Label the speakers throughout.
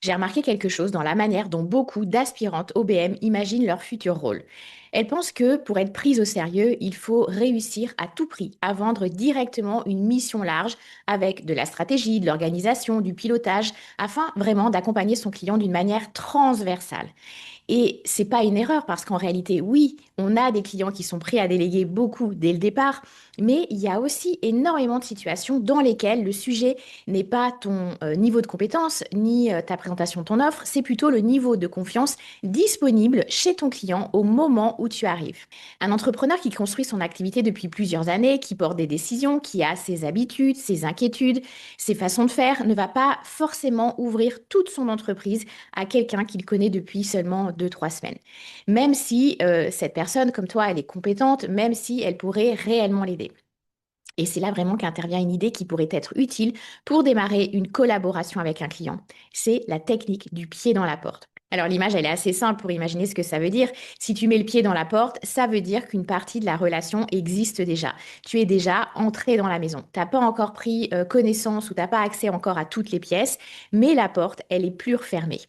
Speaker 1: J'ai remarqué quelque chose dans la manière dont beaucoup d'aspirantes OBM imaginent leur futur rôle. Elles pensent que pour être prises au sérieux, il faut réussir à tout prix à vendre directement une mission large avec de la stratégie, de l'organisation, du pilotage, afin vraiment d'accompagner son client d'une manière transversale. Et c'est pas une erreur parce qu'en réalité, oui, on a des clients qui sont prêts à déléguer beaucoup dès le départ, mais il y a aussi énormément de situations dans lesquelles le sujet n'est pas ton niveau de compétence ni ta présentation de ton offre, c'est plutôt le niveau de confiance disponible chez ton client au moment où tu arrives. Un entrepreneur qui construit son activité depuis plusieurs années, qui porte des décisions, qui a ses habitudes, ses inquiétudes, ses façons de faire, ne va pas forcément ouvrir toute son entreprise à quelqu'un qu'il connaît depuis seulement 2, 3 semaines. Même si cette personne, comme toi, elle est compétente, même si elle pourrait réellement l'aider. Et c'est là vraiment qu'intervient une idée qui pourrait être utile pour démarrer une collaboration avec un client. C'est la technique du pied dans la porte. Alors l'image, elle est assez simple pour imaginer ce que ça veut dire. Si tu mets le pied dans la porte, ça veut dire qu'une partie de la relation existe déjà. Tu es déjà entré dans la maison. Tu n'as pas encore pris connaissance ou tu n'as pas accès encore à toutes les pièces, mais la porte, elle est plus refermée.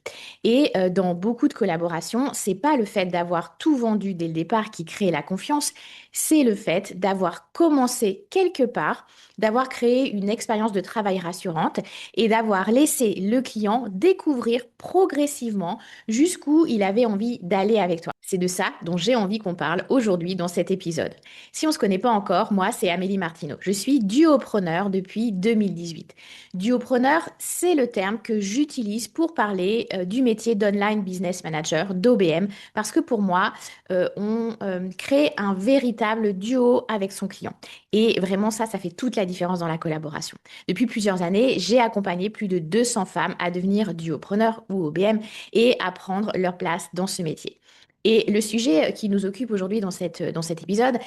Speaker 1: Et dans beaucoup de collaborations, c'est pas le fait d'avoir tout vendu dès le départ qui crée la confiance, c'est le fait d'avoir commencé quelque part, d'avoir créé une expérience de travail rassurante et d'avoir laissé le client découvrir progressivement jusqu'où il avait envie d'aller avec toi. C'est de ça dont j'ai envie qu'on parle aujourd'hui dans cet épisode. Si on ne se connaît pas encore, moi c'est Amélie Martineau. Je suis duopreneur depuis 2018. Duopreneur, c'est le terme que j'utilise pour parler du métier d'online business manager, d'OBM, parce que pour moi, on crée un véritable duo avec son client. Et vraiment, ça fait toute la différence dans la collaboration. Depuis plusieurs années, j'ai accompagné plus de 200 femmes à devenir duopreneurs ou OBM et à prendre leur place dans ce métier. Et le sujet qui nous occupe aujourd'hui dans cet épisode,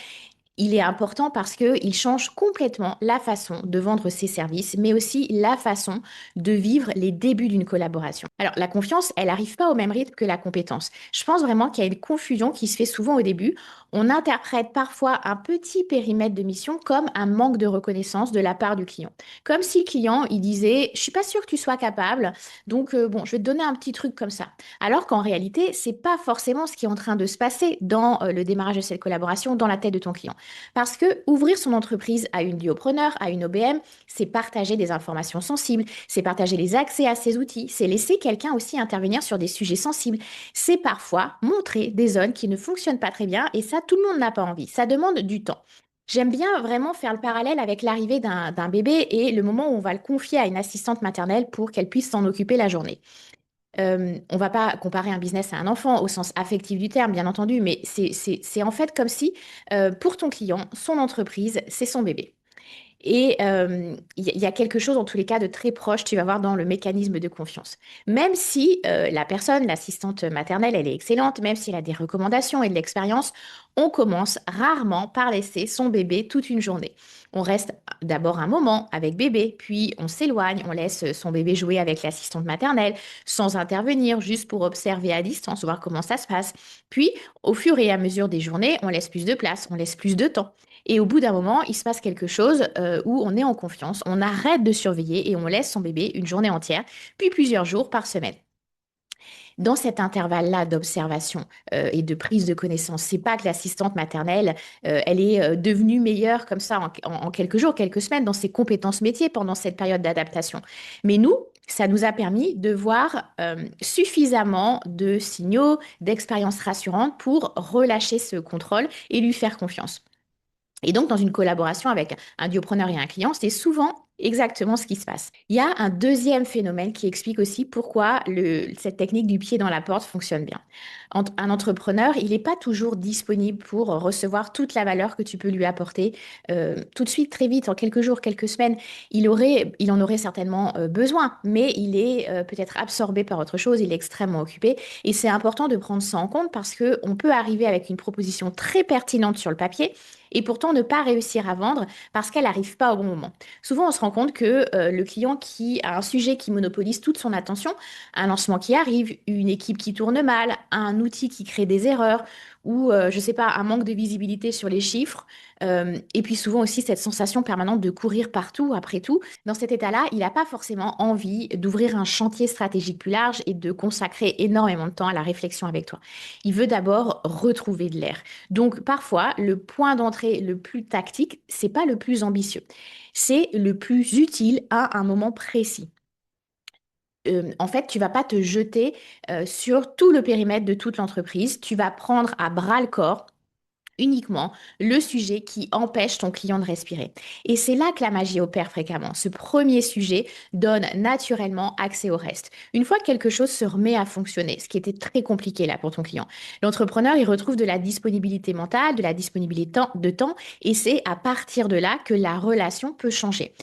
Speaker 1: il est important parce qu'il change complètement la façon de vendre ses services, mais aussi la façon de vivre les débuts d'une collaboration. Alors, la confiance, elle n'arrive pas au même rythme que la compétence. Je pense vraiment qu'il y a une confusion qui se fait souvent au début. On interprète parfois un petit périmètre de mission comme un manque de reconnaissance de la part du client. Comme si le client, il disait, je suis pas sûr que tu sois capable, donc bon, je vais te donner un petit truc comme ça. Alors qu'en réalité, c'est pas forcément ce qui est en train de se passer dans le démarrage de cette collaboration dans la tête de ton client. Parce que ouvrir son entreprise à une duopreneur, à une OBM, c'est partager des informations sensibles, c'est partager les accès à ces outils, c'est laisser quelqu'un aussi intervenir sur des sujets sensibles. C'est parfois montrer des zones qui ne fonctionnent pas très bien et ça, tout le monde n'a pas envie. Ça demande du temps. J'aime bien vraiment faire le parallèle avec l'arrivée d'un bébé et le moment où on va le confier à une assistante maternelle pour qu'elle puisse s'en occuper la journée. On va pas comparer un business à un enfant au sens affectif du terme, bien entendu, mais c'est en fait comme si pour ton client, son entreprise, c'est son bébé. Et il y a quelque chose, en tous les cas, de très proche, tu vas voir, dans le mécanisme de confiance. Même si la personne, l'assistante maternelle, elle est excellente, même si elle a des recommandations et de l'expérience, on commence rarement par laisser son bébé toute une journée. On reste d'abord un moment avec bébé, puis on s'éloigne, on laisse son bébé jouer avec l'assistante maternelle, sans intervenir, juste pour observer à distance, voir comment ça se passe. Puis, au fur et à mesure des journées, on laisse plus de place, on laisse plus de temps. Et au bout d'un moment, il se passe quelque chose où on est en confiance, on arrête de surveiller et on laisse son bébé une journée entière, puis plusieurs jours par semaine. Dans cet intervalle-là d'observation et de prise de connaissance, c'est pas que l'assistante maternelle, elle est devenue meilleure comme ça en quelques jours, quelques semaines dans ses compétences métiers pendant cette période d'adaptation. Mais nous, ça nous a permis de voir suffisamment de signaux, d'expériences rassurantes pour relâcher ce contrôle et lui faire confiance. Et donc, dans une collaboration avec un duopreneur et un client, c'est souvent exactement ce qui se passe. Il y a un deuxième phénomène qui explique aussi pourquoi cette technique du pied dans la porte fonctionne bien. Un entrepreneur, il n'est pas toujours disponible pour recevoir toute la valeur que tu peux lui apporter tout de suite, très vite, en quelques jours, quelques semaines. Il en aurait certainement besoin, mais il est peut-être absorbé par autre chose, il est extrêmement occupé. Et c'est important de prendre ça en compte parce qu'on peut arriver avec une proposition très pertinente sur le papier et pourtant ne pas réussir à vendre parce qu'elle n'arrive pas au bon moment. Souvent, on se rend compte que le client qui a un sujet qui monopolise toute son attention, un lancement qui arrive, une équipe qui tourne mal, un outil qui crée des erreurs, ou, je ne sais pas, un manque de visibilité sur les chiffres. Et puis souvent aussi cette sensation permanente de courir partout après tout. Dans cet état-là, il n'a pas forcément envie d'ouvrir un chantier stratégique plus large et de consacrer énormément de temps à la réflexion avec toi. Il veut d'abord retrouver de l'air. Donc parfois, le point d'entrée le plus tactique, c'est pas le plus ambitieux. C'est le plus utile à un moment précis. En fait, tu vas pas te jeter sur tout le périmètre de toute l'entreprise. Tu vas prendre à bras le corps uniquement le sujet qui empêche ton client de respirer. Et c'est là que la magie opère fréquemment. Ce premier sujet donne naturellement accès au reste. Une fois que quelque chose se remet à fonctionner, ce qui était très compliqué là pour ton client, l'entrepreneur, il retrouve de la disponibilité mentale, de la disponibilité de temps, et c'est à partir de là que la relation peut changer.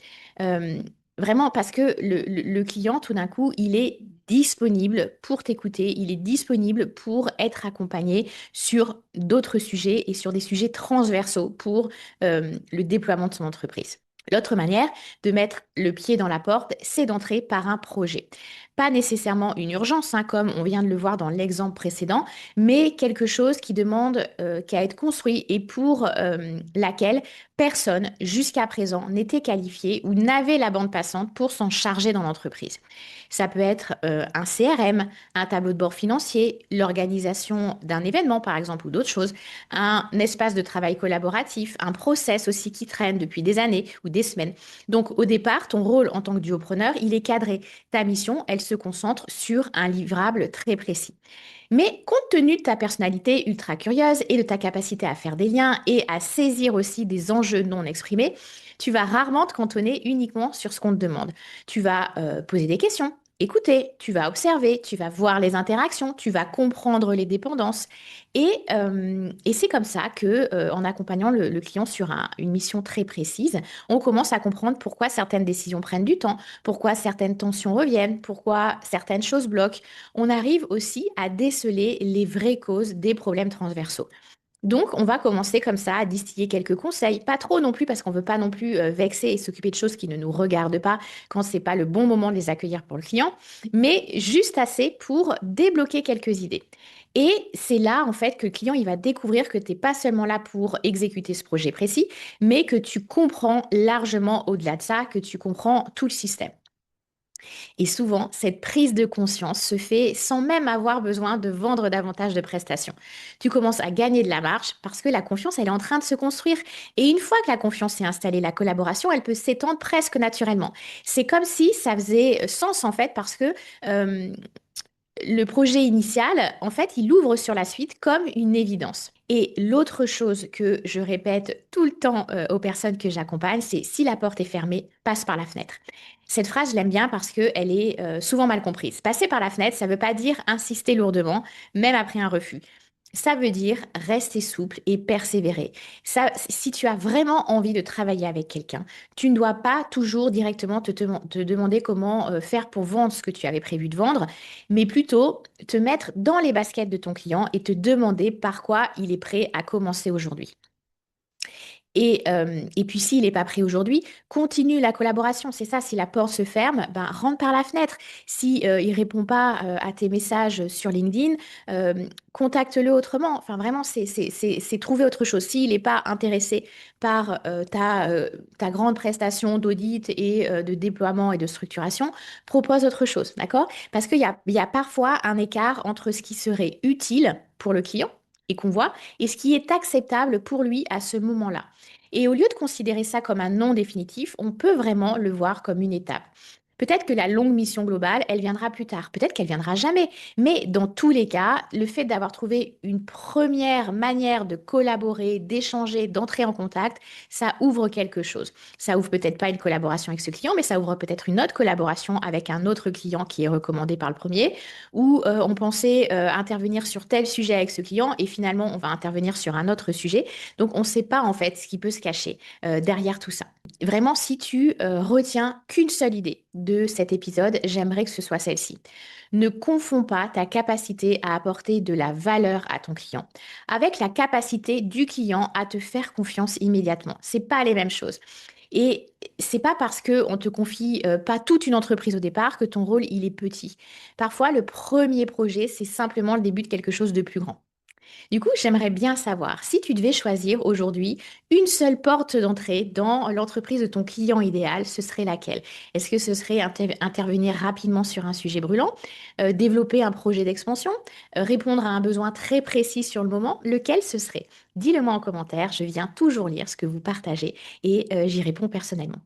Speaker 1: Euh, Vraiment, parce que le client, tout d'un coup, il est disponible pour t'écouter, il est disponible pour être accompagné sur d'autres sujets et sur des sujets transversaux pour le déploiement de son entreprise. L'autre manière de mettre le pied dans la porte, c'est d'entrer par un projet. Pas nécessairement une urgence, hein, comme on vient de le voir dans l'exemple précédent, mais quelque chose qui demande qu'à être construit et pour laquelle personne jusqu'à présent n'était qualifié ou n'avait la bande passante pour s'en charger dans l'entreprise. Ça peut être un CRM, un tableau de bord financier, l'organisation d'un événement par exemple ou d'autres choses, un espace de travail collaboratif, un process aussi qui traîne depuis des années ou des semaines. Donc au départ, ton rôle en tant que duopreneur, il est cadré. Ta mission, elle se concentre sur un livrable très précis. Mais compte tenu de ta personnalité ultra curieuse et de ta capacité à faire des liens et à saisir aussi des enjeux non exprimés, tu vas rarement te cantonner uniquement sur ce qu'on te demande. Tu vas poser des questions, écouter, tu vas observer, tu vas voir les interactions, tu vas comprendre les dépendances. Et c'est comme ça que, en accompagnant le client sur une mission très précise, on commence à comprendre pourquoi certaines décisions prennent du temps, pourquoi certaines tensions reviennent, pourquoi certaines choses bloquent. On arrive aussi à déceler les vraies causes des problèmes transversaux. Donc, on va commencer comme ça à distiller quelques conseils. Pas trop non plus parce qu'on veut pas non plus vexer et s'occuper de choses qui ne nous regardent pas quand c'est pas le bon moment de les accueillir pour le client, mais juste assez pour débloquer quelques idées. Et c'est là, en fait, que le client, il va découvrir que tu n'es pas seulement là pour exécuter ce projet précis, mais que tu comprends largement au-delà de ça, que tu comprends tout le système. Et souvent, cette prise de conscience se fait sans même avoir besoin de vendre davantage de prestations. Tu commences à gagner de la marge parce que la confiance, elle est en train de se construire. Et une fois que la confiance est installée, la collaboration, elle peut s'étendre presque naturellement. C'est comme si ça faisait sens en fait parce que euh, le projet initial, en fait, il ouvre sur la suite comme une évidence. Et l'autre chose que je répète tout le temps aux personnes que j'accompagne, c'est si la porte est fermée, passe par la fenêtre. Cette phrase, je l'aime bien parce qu'elle est souvent mal comprise. Passer par la fenêtre, ça ne veut pas dire insister lourdement, même après un refus. Ça veut dire rester souple et persévérer. Ça, si tu as vraiment envie de travailler avec quelqu'un, tu ne dois pas toujours directement te demander comment faire pour vendre ce que tu avais prévu de vendre, mais plutôt te mettre dans les baskets de ton client et te demander par quoi il est prêt à commencer aujourd'hui. Et puis, s'il n'est pas prêt aujourd'hui, continue la collaboration. C'est ça, si la porte se ferme, ben, rentre par la fenêtre. Si, il ne répond pas à tes messages sur LinkedIn, contacte-le autrement. Enfin, vraiment, c'est trouver autre chose. S'il n'est pas intéressé par ta grande prestation d'audit et de déploiement et de structuration, propose autre chose, d'accord? Parce qu'il y a parfois un écart entre ce qui serait utile pour le client et qu'on voit, et ce qui est acceptable pour lui à ce moment-là. Et au lieu de considérer ça comme un non définitif, on peut vraiment le voir comme une étape. Peut-être que la longue mission globale, elle viendra plus tard. Peut-être qu'elle viendra jamais. Mais dans tous les cas, le fait d'avoir trouvé une première manière de collaborer, d'échanger, d'entrer en contact, ça ouvre quelque chose. Ça ouvre peut-être pas une collaboration avec ce client, mais ça ouvre peut-être une autre collaboration avec un autre client qui est recommandé par le premier, ou on pensait intervenir sur tel sujet avec ce client et finalement on va intervenir sur un autre sujet. Donc on ne sait pas en fait ce qui peut se cacher derrière tout ça. Vraiment, si tu retiens qu'une seule idée de cet épisode, j'aimerais que ce soit celle-ci. Ne confonds pas ta capacité à apporter de la valeur à ton client avec la capacité du client à te faire confiance immédiatement. C'est pas les mêmes choses. Et c'est pas parce que on te confie pas toute une entreprise au départ que ton rôle il est petit. Parfois, le premier projet, c'est simplement le début de quelque chose de plus grand. Du coup, j'aimerais bien savoir si tu devais choisir aujourd'hui une seule porte d'entrée dans l'entreprise de ton client idéal, ce serait laquelle? Est-ce que ce serait intervenir rapidement sur un sujet brûlant, développer un projet d'expansion, répondre à un besoin très précis sur le moment? Lequel ce serait? Dis-le moi en commentaire, je viens toujours lire ce que vous partagez et j'y réponds personnellement.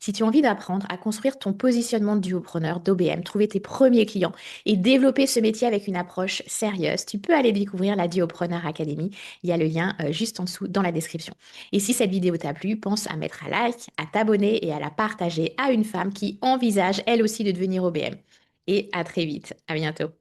Speaker 1: Si tu as envie d'apprendre à construire ton positionnement de duopreneur d'OBM, trouver tes premiers clients et développer ce métier avec une approche sérieuse, tu peux aller découvrir la Duopreneur Academy. Il y a le lien juste en dessous dans la description. Et si cette vidéo t'a plu, pense à mettre un like, à t'abonner et à la partager à une femme qui envisage elle aussi de devenir OBM. Et à très vite. À bientôt.